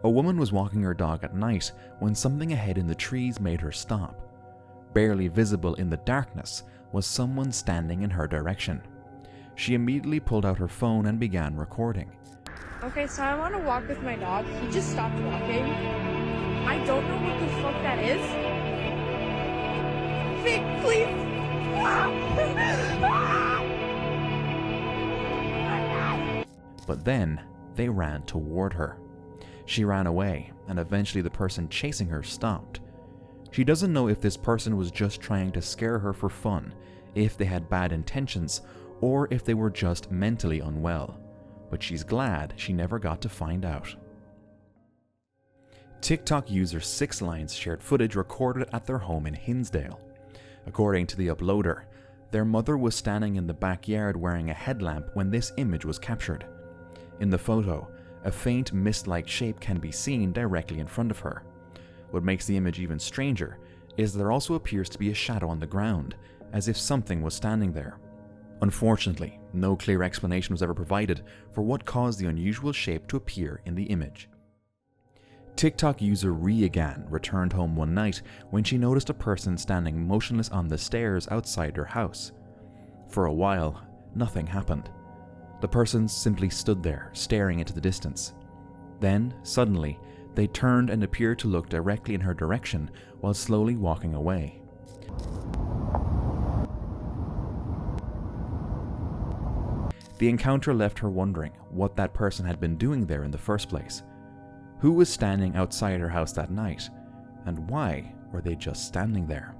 A woman was walking her dog at night when something ahead in the trees made her stop. Barely visible in the darkness was someone standing in her direction. She immediately pulled out her phone and began recording. Okay, so I'm on a walk with my dog. He just stopped walking. I don't know what the fuck that is. Vic, please. But then they ran toward her. She ran away, and eventually the person chasing her stopped. She doesn't know if this person was just trying to scare her for fun, if they had bad intentions, or if they were just mentally unwell. But she's glad she never got to find out. TikTok user 6lines shared footage recorded at their home in Hinsdale. According to the uploader, their mother was standing in the backyard wearing a headlamp when this image was captured. In the photo, a faint mist-like shape can be seen directly in front of her. What makes the image even stranger is there also appears to be a shadow on the ground, as if something was standing there. Unfortunately, no clear explanation was ever provided for what caused the unusual shape to appear in the image. TikTok user Reagan returned home one night when she noticed a person standing motionless on the stairs outside her house. For a while, nothing happened. The person simply stood there, staring into the distance. Then, suddenly, they turned and appeared to look directly in her direction while slowly walking away. The encounter left her wondering what that person had been doing there in the first place. Who was standing outside her house that night, and why were they just standing there?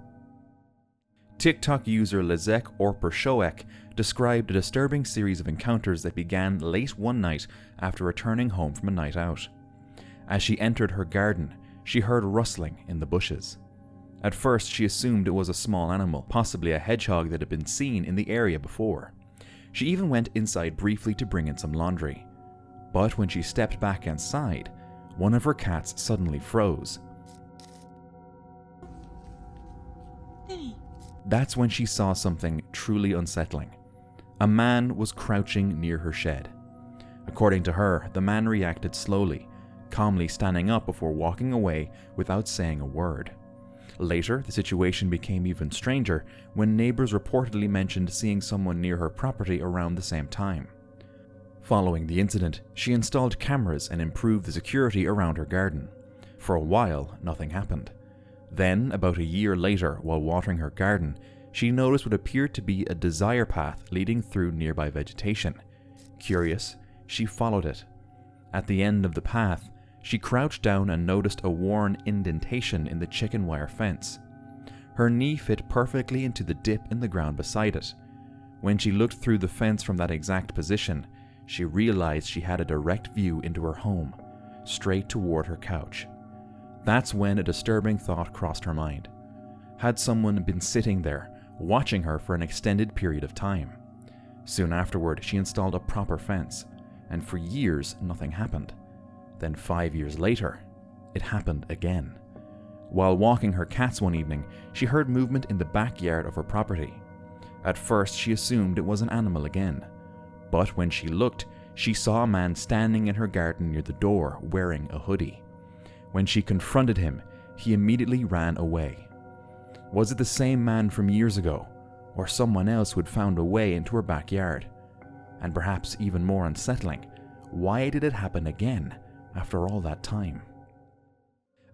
TikTok user Lezek Orpershoek described a disturbing series of encounters that began late one night after returning home from a night out. As she entered her garden, she heard rustling in the bushes. At first, she assumed it was a small animal, possibly a hedgehog that had been seen in the area before. She even went inside briefly to bring in some laundry. But when she stepped back inside, one of her cats suddenly froze. That's when she saw something truly unsettling. A man was crouching near her shed. According to her, the man reacted slowly, calmly standing up before walking away without saying a word. Later, the situation became even stranger when neighbors reportedly mentioned seeing someone near her property around the same time. Following the incident, she installed cameras and improved the security around her garden. For a while, nothing happened. Then, about a year later, while watering her garden, she noticed what appeared to be a desire path leading through nearby vegetation. Curious, she followed it. At the end of the path, she crouched down and noticed a worn indentation in the chicken wire fence. Her knee fit perfectly into the dip in the ground beside it. When she looked through the fence from that exact position, she realized she had a direct view into her home, straight toward her couch. That's when a disturbing thought crossed her mind. Had someone been sitting there, watching her for an extended period of time? Soon afterward, she installed a proper fence, and for years, nothing happened. Then 5 years later, it happened again. While walking her cats one evening, she heard movement in the backyard of her property. At first, she assumed it was an animal again. But when she looked, she saw a man standing in her garden near the door wearing a hoodie. When she confronted him, he immediately ran away. Was it the same man from years ago, or someone else who had found a way into her backyard? And perhaps even more unsettling, why did it happen again after all that time?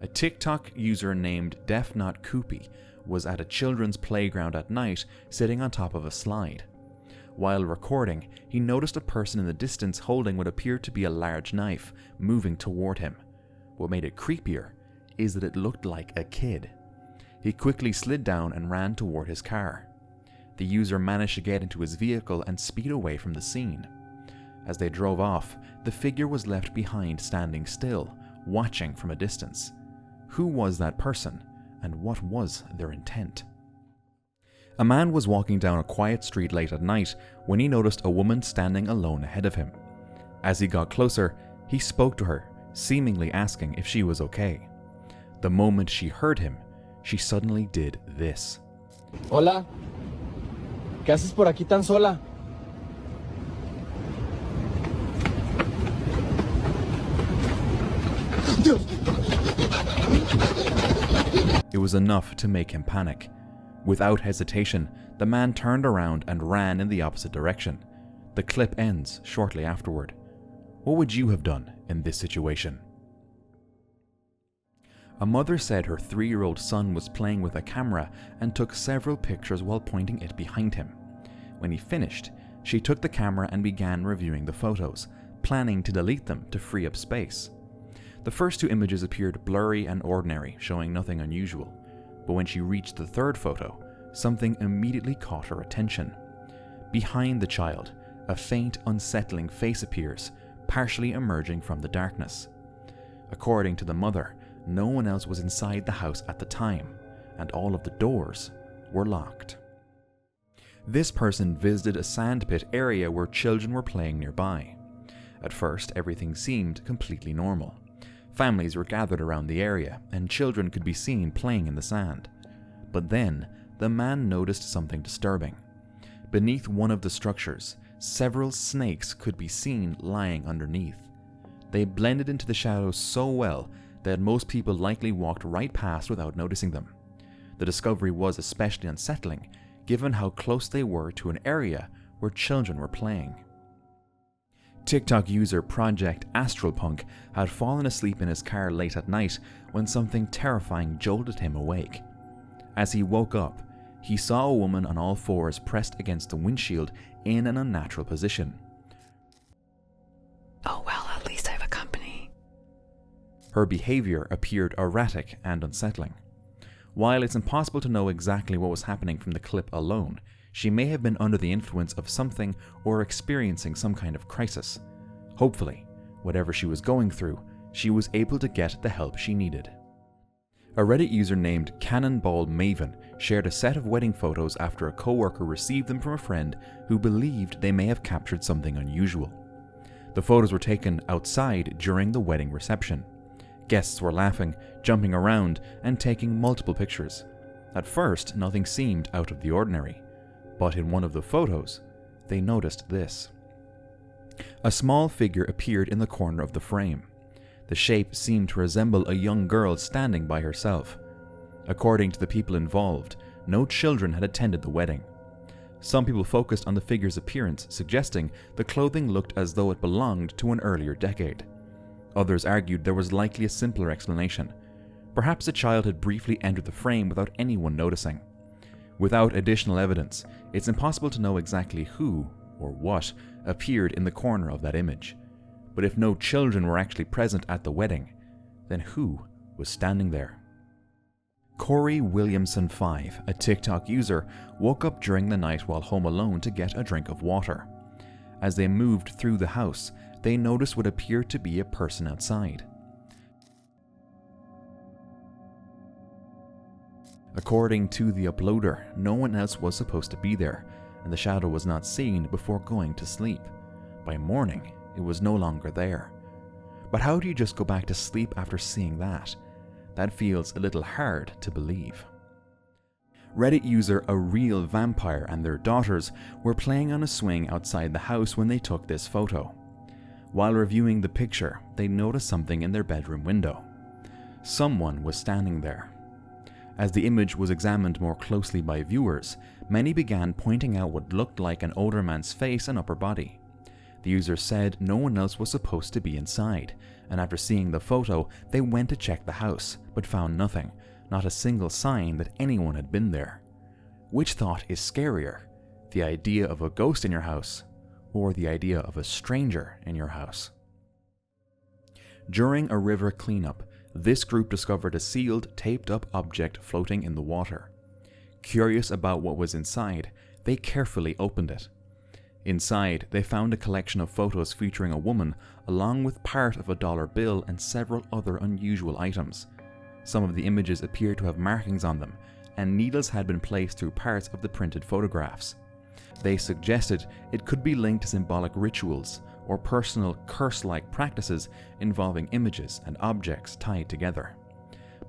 A TikTok user named DefNotKoopy was at a children's playground at night sitting on top of a slide. While recording, he noticed a person in the distance holding what appeared to be a large knife moving toward him. What made it creepier is that it looked like a kid. He quickly slid down and ran toward his car. The user managed to get into his vehicle and speed away from the scene. As they drove off, the figure was left behind standing still, watching from a distance. Who was that person, and what was their intent? A man was walking down a quiet street late at night when he noticed a woman standing alone ahead of him. As he got closer, he spoke to her, seemingly asking if she was okay. The moment she heard him, she suddenly did this. Hola, ¿qué haces por aquí tan sola? It was enough to make him panic. Without hesitation, the man turned around and ran in the opposite direction. The clip ends shortly afterward. What would you have done in this situation? A mother said her 3-year-old son was playing with a camera and took several pictures while pointing it behind him. When he finished, she took the camera and began reviewing the photos, planning to delete them to free up space. The first 2 images appeared blurry and ordinary, showing nothing unusual. But when she reached the 3rd photo, something immediately caught her attention. Behind the child, a faint, unsettling face appears, partially emerging from the darkness. According to the mother, no one else was inside the house at the time, and all of the doors were locked. This person visited a sandpit area where children were playing nearby. At first, everything seemed completely normal. Families were gathered around the area, and children could be seen playing in the sand. But then, the man noticed something disturbing. Beneath one of the structures, several snakes could be seen lying underneath. They blended into the shadows so well that most people likely walked right past without noticing them. The discovery was especially unsettling, given how close they were to an area where children were playing. TikTok user Project Astralpunk had fallen asleep in his car late at night when something terrifying jolted him awake. As he woke up, he saw a woman on all fours pressed against the windshield in an unnatural position. Oh well, at least I have a company. Her behavior appeared erratic and unsettling. While it's impossible to know exactly what was happening from the clip alone, she may have been under the influence of something or experiencing some kind of crisis. Hopefully, whatever she was going through, she was able to get the help she needed. A Reddit user named Cannonball Maven shared a set of wedding photos after a coworker received them from a friend who believed they may have captured something unusual. The photos were taken outside during the wedding reception. Guests were laughing, jumping around, and taking multiple pictures. At first, nothing seemed out of the ordinary, but in one of the photos, they noticed this. A small figure appeared in the corner of the frame. The shape seemed to resemble a young girl standing by herself. According to the people involved, no children had attended the wedding. Some people focused on the figure's appearance, suggesting the clothing looked as though it belonged to an earlier decade. Others argued there was likely a simpler explanation. Perhaps a child had briefly entered the frame without anyone noticing. Without additional evidence, it's impossible to know exactly who, or what, appeared in the corner of that image. But if no children were actually present at the wedding, then who was standing there? Corey Williamson 5, a TikTok user, woke up during the night while home alone to get a drink of water. As they moved through the house, they noticed what appeared to be a person outside. According to the uploader, no one else was supposed to be there, and the shadow was not seen before going to sleep. By morning, it was no longer there. But how do you just go back to sleep after seeing that? That feels a little hard to believe. Reddit user A Real Vampire and their daughters were playing on a swing outside the house when they took this photo. While reviewing the picture, they noticed something in their bedroom window. Someone was standing there. As the image was examined more closely by viewers, many began pointing out what looked like an older man's face and upper body. The user said no one else was supposed to be inside, and after seeing the photo, they went to check the house, but found nothing, not a single sign that anyone had been there. Which thought is scarier, the idea of a ghost in your house, or the idea of a stranger in your house? During a river cleanup, this group discovered a sealed, taped-up object floating in the water. Curious about what was inside, they carefully opened it. Inside, they found a collection of photos featuring a woman, along with part of a dollar bill and several other unusual items. Some of the images appeared to have markings on them, and needles had been placed through parts of the printed photographs. They suggested it could be linked to symbolic rituals or personal curse-like practices involving images and objects tied together.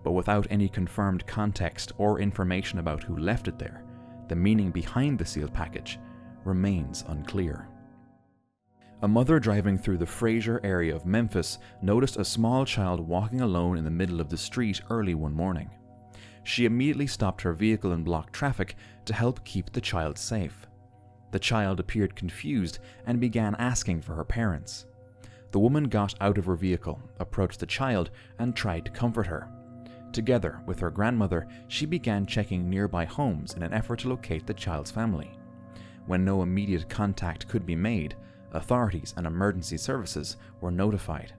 But without any confirmed context or information about who left it there, the meaning behind the sealed package remains unclear. A mother driving through the Fraser area of Memphis noticed a small child walking alone in the middle of the street early one morning. She immediately stopped her vehicle and blocked traffic to help keep the child safe. The child appeared confused and began asking for her parents. The woman got out of her vehicle, approached the child, and tried to comfort her. Together with her grandmother, she began checking nearby homes in an effort to locate the child's family. When no immediate contact could be made, authorities and emergency services were notified.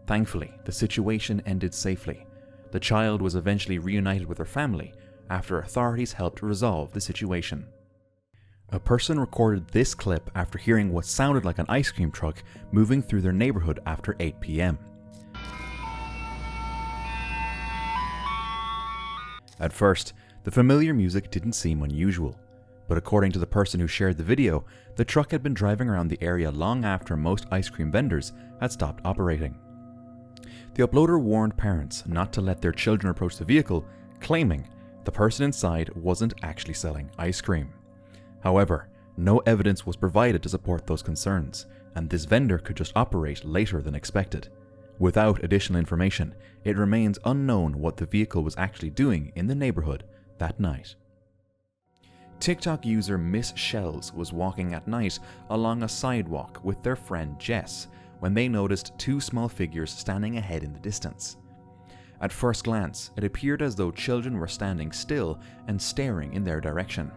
Thankfully, the situation ended safely. The child was eventually reunited with her family after authorities helped resolve the situation. A person recorded this clip after hearing what sounded like an ice cream truck moving through their neighborhood after 8 p.m. At first, the familiar music didn't seem unusual, but according to the person who shared the video, the truck had been driving around the area long after most ice cream vendors had stopped operating. The uploader warned parents not to let their children approach the vehicle, claiming the person inside wasn't actually selling ice cream. However, no evidence was provided to support those concerns, and this vendor could just operate later than expected. Without additional information, it remains unknown what the vehicle was actually doing in the neighborhood that night. TikTok user Miss Shells was walking at night along a sidewalk with their friend Jess when they noticed two small figures standing ahead in the distance. At first glance, it appeared as though children were standing still and staring in their direction,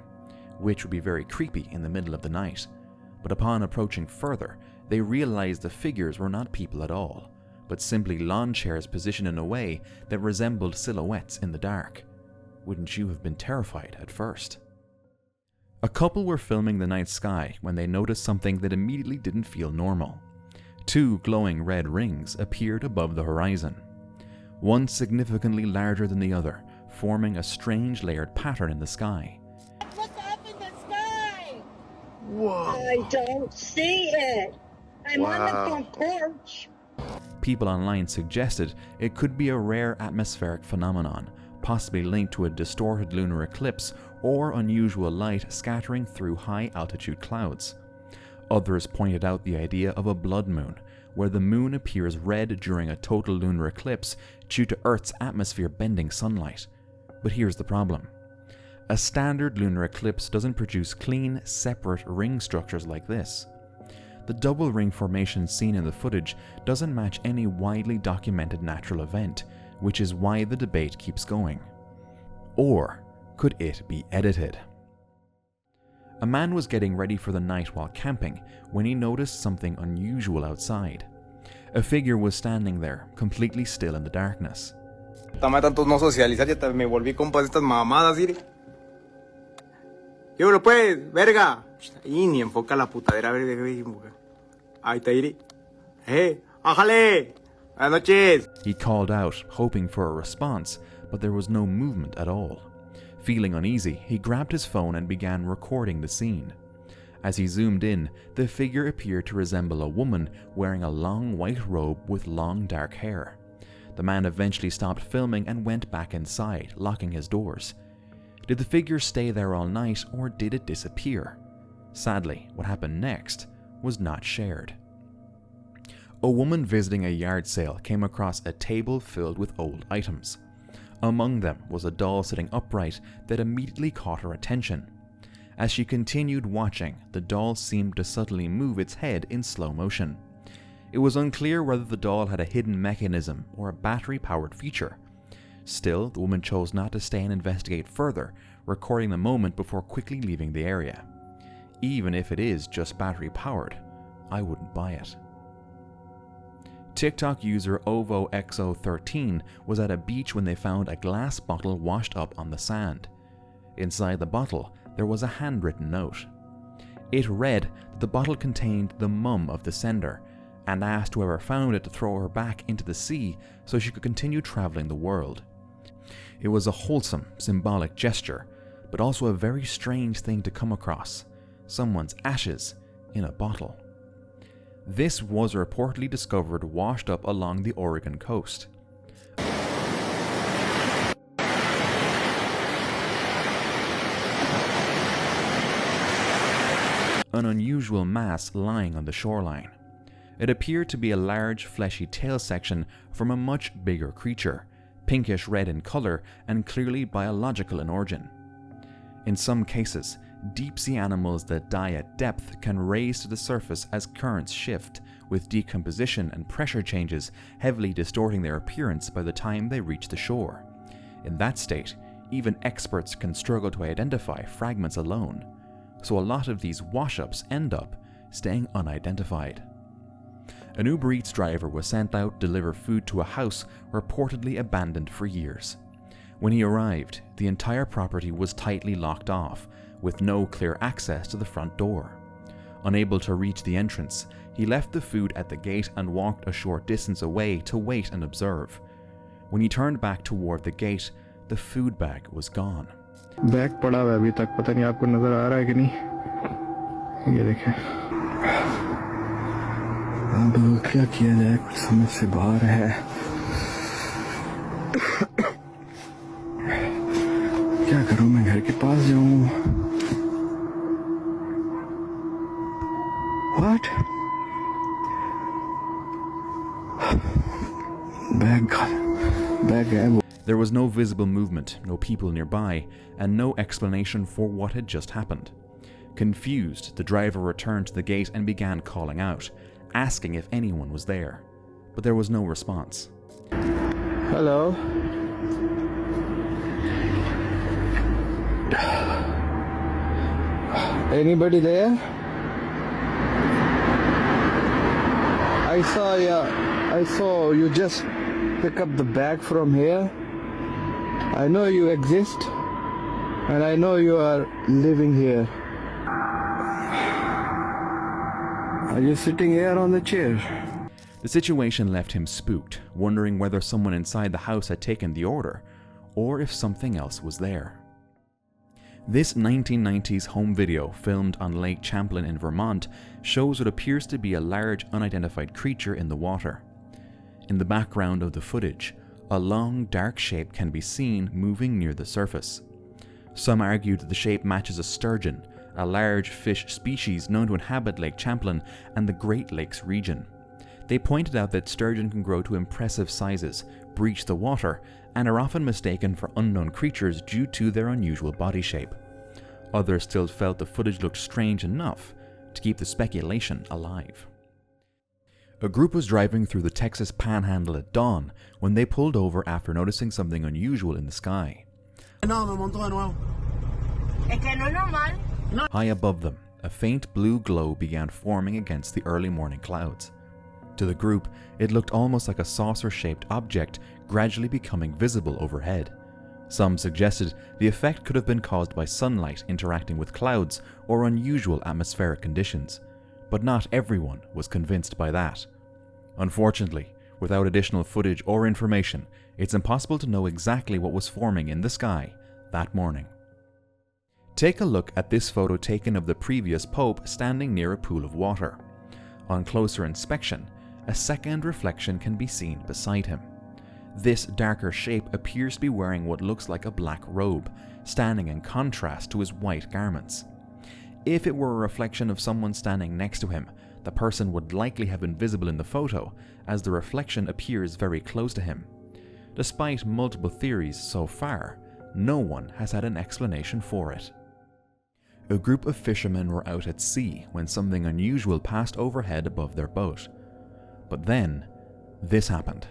which would be very creepy in the middle of the night. But upon approaching further, they realized the figures were not people at all, but simply lawn chairs positioned in a way that resembled silhouettes in the dark. Wouldn't you have been terrified at first? A couple were filming the night sky when they noticed something that immediately didn't feel normal. Two glowing red rings appeared above the horizon, one significantly larger than the other, forming a strange layered pattern in the sky. What's up in the sky? Whoa. I don't see it. I'm on the front porch. People online suggested it could be a rare atmospheric phenomenon, possibly linked to a distorted lunar eclipse or unusual light scattering through high-altitude clouds. Others pointed out the idea of a blood moon, where the moon appears red during a total lunar eclipse due to Earth's atmosphere bending sunlight. But here's the problem. A standard lunar eclipse doesn't produce clean, separate ring structures like this. The double ring formation seen in the footage doesn't match any widely documented natural event, which is why the debate keeps going. Or could it be edited? A man was getting ready for the night while camping when he noticed something unusual outside. A figure was standing there, completely still in the darkness. Tama tanto no socializar, ya me volví compas de estas mamadas, ¿sí? Yo lo pues, verga. Y ni enfoca la putadera, a ver, ahí está, Iri. Ájale. Buenas noches. He called out, hoping for a response, but there was no movement at all. Feeling uneasy, he grabbed his phone and began recording the scene. As he zoomed in, the figure appeared to resemble a woman wearing a long white robe with long dark hair. The man eventually stopped filming and went back inside, locking his doors. Did the figure stay there all night, or did it disappear? Sadly, what happened next was not shared. A woman visiting a yard sale came across a table filled with old items. Among them was a doll sitting upright that immediately caught her attention. As she continued watching, the doll seemed to subtly move its head in slow motion. It was unclear whether the doll had a hidden mechanism or a battery-powered feature. Still, the woman chose not to stay and investigate further, recording the moment before quickly leaving the area. Even if it is just battery-powered, I wouldn't buy it. TikTok user OvoXO13 was at a beach when they found a glass bottle washed up on the sand. Inside the bottle, there was a handwritten note. It read that the bottle contained the mum of the sender, and asked whoever found it to throw her back into the sea so she could continue traveling the world. It was a wholesome, symbolic gesture, but also a very strange thing to come across: someone's ashes in a bottle. This was reportedly discovered washed up along the Oregon coast. An unusual mass lying on the shoreline. It appeared to be a large, fleshy tail section from a much bigger creature, pinkish red in colour and clearly biological in origin. In some cases, deep-sea animals that die at depth can raise to the surface as currents shift, with decomposition and pressure changes heavily distorting their appearance by the time they reach the shore. In that state, even experts can struggle to identify fragments alone, so a lot of these wash-ups end up staying unidentified. An Uber Eats driver was sent out to deliver food to a house reportedly abandoned for years. When he arrived, the entire property was tightly locked off, with no clear access to the front door. Unable to reach the entrance, he left the food at the gate and walked a short distance away to wait and observe. When he turned back toward the gate, the food bag was gone. Bag पड़ा हुआ है अभी तक, पता नहीं आपको नजर आ रहा है कि नहीं। ये देखें। अब क्या किया जाए, कुछ समझ से बाहर है। क्या करूं, मैं घर के पास जाऊं? What? बैग है। There was no visible movement, no people nearby, and no explanation for what had just happened. Confused, the driver returned to the gate and began calling out, asking if anyone was there. But there was no response. Hello? Anybody there? I saw you just pick up the bag from here. I know you exist, and I know you are living here. Are you sitting here on the chair? The situation left him spooked, wondering whether someone inside the house had taken the order, or if something else was there. This 1990s home video, filmed on Lake Champlain in Vermont, shows what appears to be a large unidentified creature in the water. In the background of the footage, a long dark shape can be seen moving near the surface. Some argued that the shape matches a sturgeon, a large fish species known to inhabit Lake Champlain and the Great Lakes region. They pointed out that sturgeon can grow to impressive sizes, breach the water, and are often mistaken for unknown creatures due to their unusual body shape. Others still felt the footage looked strange enough to keep the speculation alive. A group was driving through the Texas Panhandle at dawn when they pulled over after noticing something unusual in the sky. High above them, a faint blue glow began forming against the early morning clouds. To the group, it looked almost like a saucer-shaped object gradually becoming visible overhead. Some suggested the effect could have been caused by sunlight interacting with clouds or unusual atmospheric conditions, but not everyone was convinced by that. Unfortunately, without additional footage or information, it's impossible to know exactly what was forming in the sky that morning. Take a look at this photo taken of the previous Pope standing near a pool of water. On closer inspection, a second reflection can be seen beside him. This darker shape appears to be wearing what looks like a black robe, standing in contrast to his white garments. If it were a reflection of someone standing next to him, the person would likely have been visible in the photo, as the reflection appears very close to him. Despite multiple theories so far, no one has had an explanation for it. A group of fishermen were out at sea when something unusual passed overhead above their boat. But then, this happened.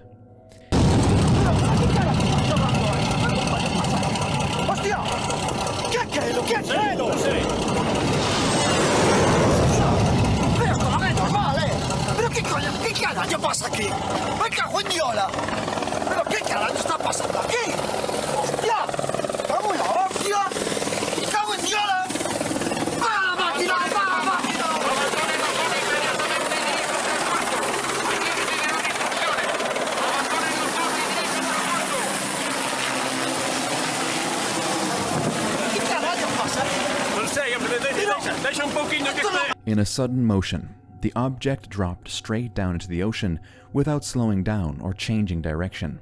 In a sudden motion, the object dropped straight down into the ocean without slowing down or changing direction.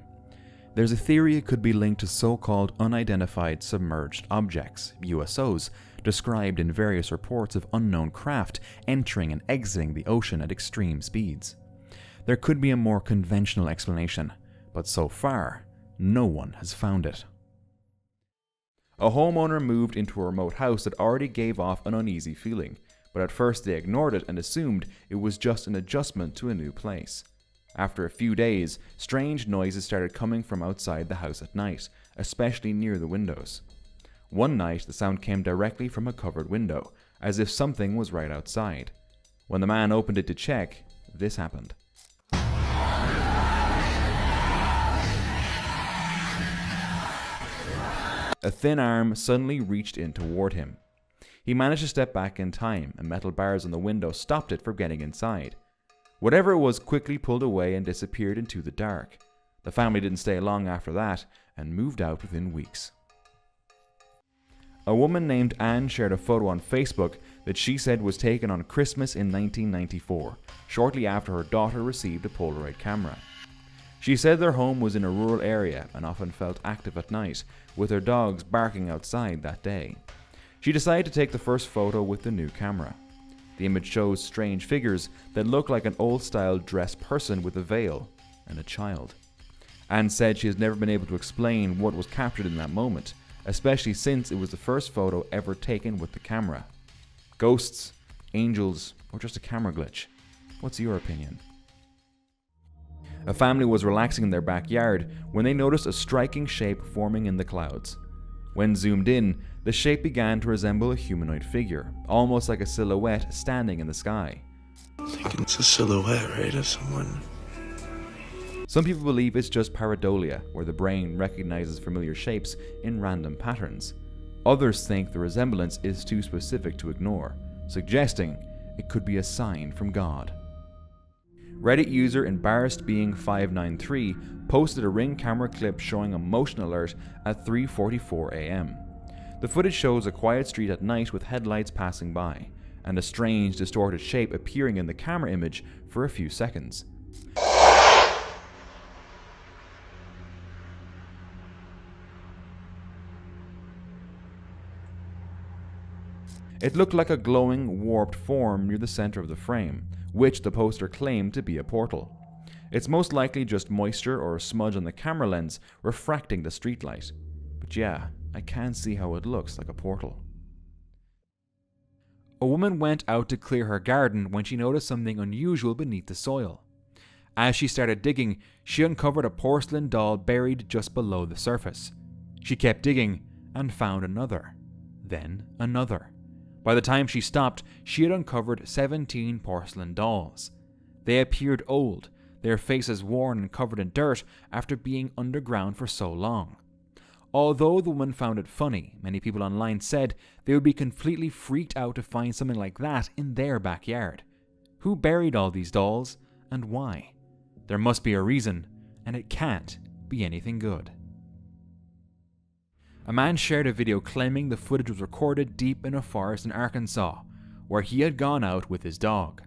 There's a theory it could be linked to so-called unidentified submerged objects, USOs, described in various reports of unknown craft entering and exiting the ocean at extreme speeds. there could be a more conventional explanation, but so far, no one has found it. A homeowner moved into a remote house that already gave off an uneasy feeling, but at first they ignored it and assumed it was just an adjustment to a new place. After a few days, strange noises started coming from outside the house at night, especially near the windows. One night, the sound came directly from a covered window, as if something was right outside. When the man opened it to check, this happened. A thin arm suddenly reached in toward him. He managed to step back in time, and metal bars on the window stopped it from getting inside. Whatever it was quickly pulled away and disappeared into the dark. The family didn't stay long after that, and moved out within weeks. A woman named Anne shared a photo on Facebook that she said was taken on Christmas in 1994, shortly after her daughter received a Polaroid camera. She said their home was in a rural area and often felt active at night, with their dogs barking outside that day. She decided to take the first photo with the new camera. The image shows strange figures that look like an old-style dressed person with a veil and a child. Anne said she has never been able to explain what was captured in that moment, especially since it was the first photo ever taken with the camera. Ghosts, angels, or just a camera glitch? What's your opinion? A family was relaxing in their backyard when they noticed a striking shape forming in the clouds. When zoomed in, the shape began to resemble a humanoid figure, almost like a silhouette standing in the sky. I think it's a silhouette, right, of someone. Some people believe it's just pareidolia, where the brain recognizes familiar shapes in random patterns. Others think the resemblance is too specific to ignore, suggesting it could be a sign from God. Reddit user EmbarrassedBeing593 posted a Ring camera clip showing a motion alert at 3:44 a.m. The footage shows a quiet street at night with headlights passing by, and a strange, distorted shape appearing in the camera image for a few seconds. It looked like a glowing, warped form near the center of the frame, which the poster claimed to be a portal. It's most likely just moisture or a smudge on the camera lens refracting the streetlight. But yeah, I can see how it looks like a portal. A woman went out to clear her garden when she noticed something unusual beneath the soil. As she started digging, she uncovered a porcelain doll buried just below the surface. She kept digging and found another, then another. By the time she stopped, she had uncovered 17 porcelain dolls. They appeared old, their faces worn and covered in dirt after being underground for so long. Although the woman found it funny, many people online said they would be completely freaked out to find something like that in their backyard. Who buried all these dolls, and why? There must be a reason, and it can't be anything good. A man shared a video claiming the footage was recorded deep in a forest in Arkansas, where he had gone out with his dog.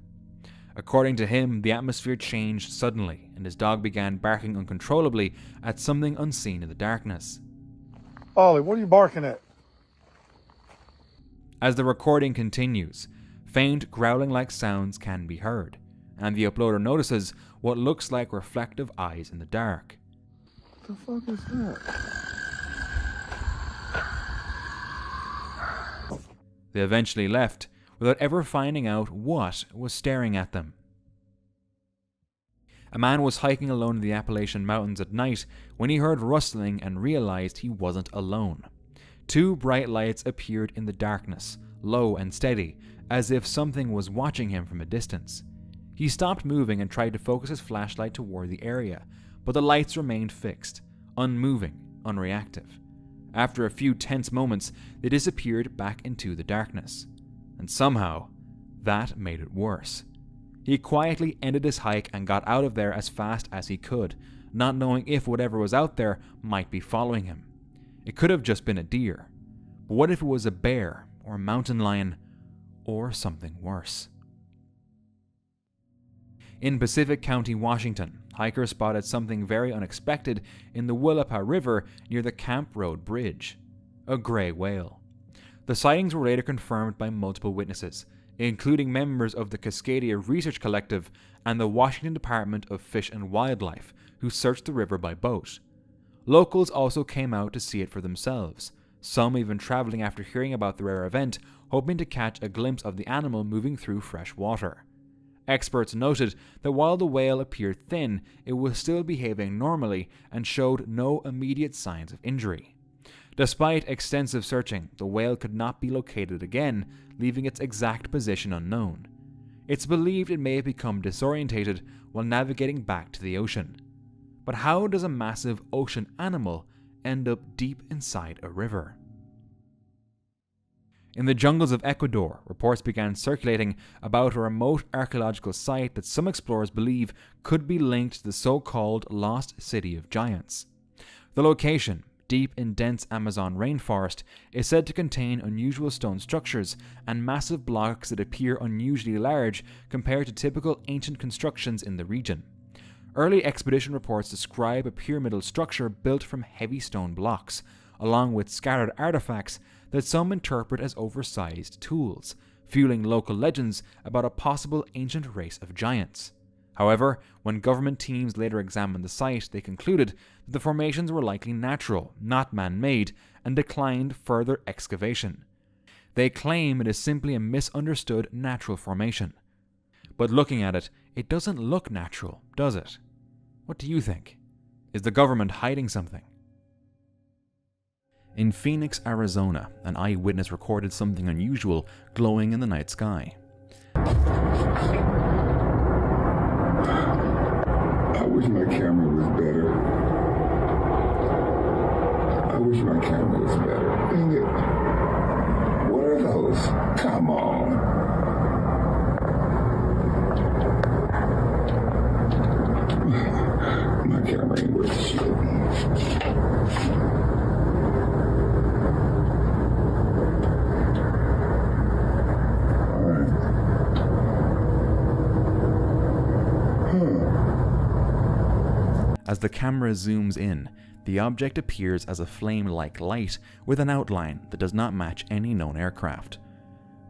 According to him, the atmosphere changed suddenly, and his dog began barking uncontrollably at something unseen in the darkness. Ollie, what are you barking at? As the recording continues, faint growling-like sounds can be heard, and the uploader notices what looks like reflective eyes in the dark. What the fuck is that? They eventually left, without ever finding out what was staring at them. A man was hiking alone in the Appalachian Mountains at night when he heard rustling and realized he wasn't alone. Two bright lights appeared in the darkness, low and steady, as if something was watching him from a distance. He stopped moving and tried to focus his flashlight toward the area, but the lights remained fixed, unmoving, unreactive. After a few tense moments, they disappeared back into the darkness. And somehow, that made it worse. He quietly ended his hike and got out of there as fast as he could, not knowing if whatever was out there might be following him. It could have just been a deer. But what if it was a bear, or a mountain lion, or something worse? In Pacific County, Washington, hikers spotted something very unexpected in the Willapa River near the Camp Road Bridge. A gray whale. The sightings were later confirmed by multiple witnesses, including members of the Cascadia Research Collective and the Washington Department of Fish and Wildlife, who searched the river by boat. Locals also came out to see it for themselves, some even traveling after hearing about the rare event, hoping to catch a glimpse of the animal moving through fresh water. Experts noted that while the whale appeared thin, it was still behaving normally and showed no immediate signs of injury. Despite extensive searching, the whale could not be located again, leaving its exact position unknown. It's believed it may have become disorientated while navigating back to the ocean. But how does a massive ocean animal end up deep inside a river? In the jungles of Ecuador, reports began circulating about a remote archaeological site that some explorers believe could be linked to the so-called Lost City of Giants. The location, deep in dense Amazon rainforest, is said to contain unusual stone structures and massive blocks that appear unusually large compared to typical ancient constructions in the region. Early expedition reports describe a pyramidal structure built from heavy stone blocks, along with scattered artifacts that some interpret as oversized tools, fueling local legends about a possible ancient race of giants. However, when government teams later examined the site, they concluded that the formations were likely natural, not man-made, and declined further excavation. They claim it is simply a misunderstood natural formation. But looking at it, it doesn't look natural, does it? What do you think? Is the government hiding something? In Phoenix, Arizona, an eyewitness recorded something unusual glowing in the night sky. I wish my camera was better. I wish my camera was better. Dang it. What are those? Come on. My camera ain't worth shit. As the camera zooms in, the object appears as a flame-like light with an outline that does not match any known aircraft.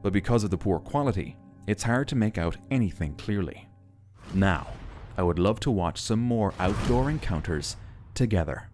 But because of the poor quality, it's hard to make out anything clearly. Now, I would love to watch some more outdoor encounters together.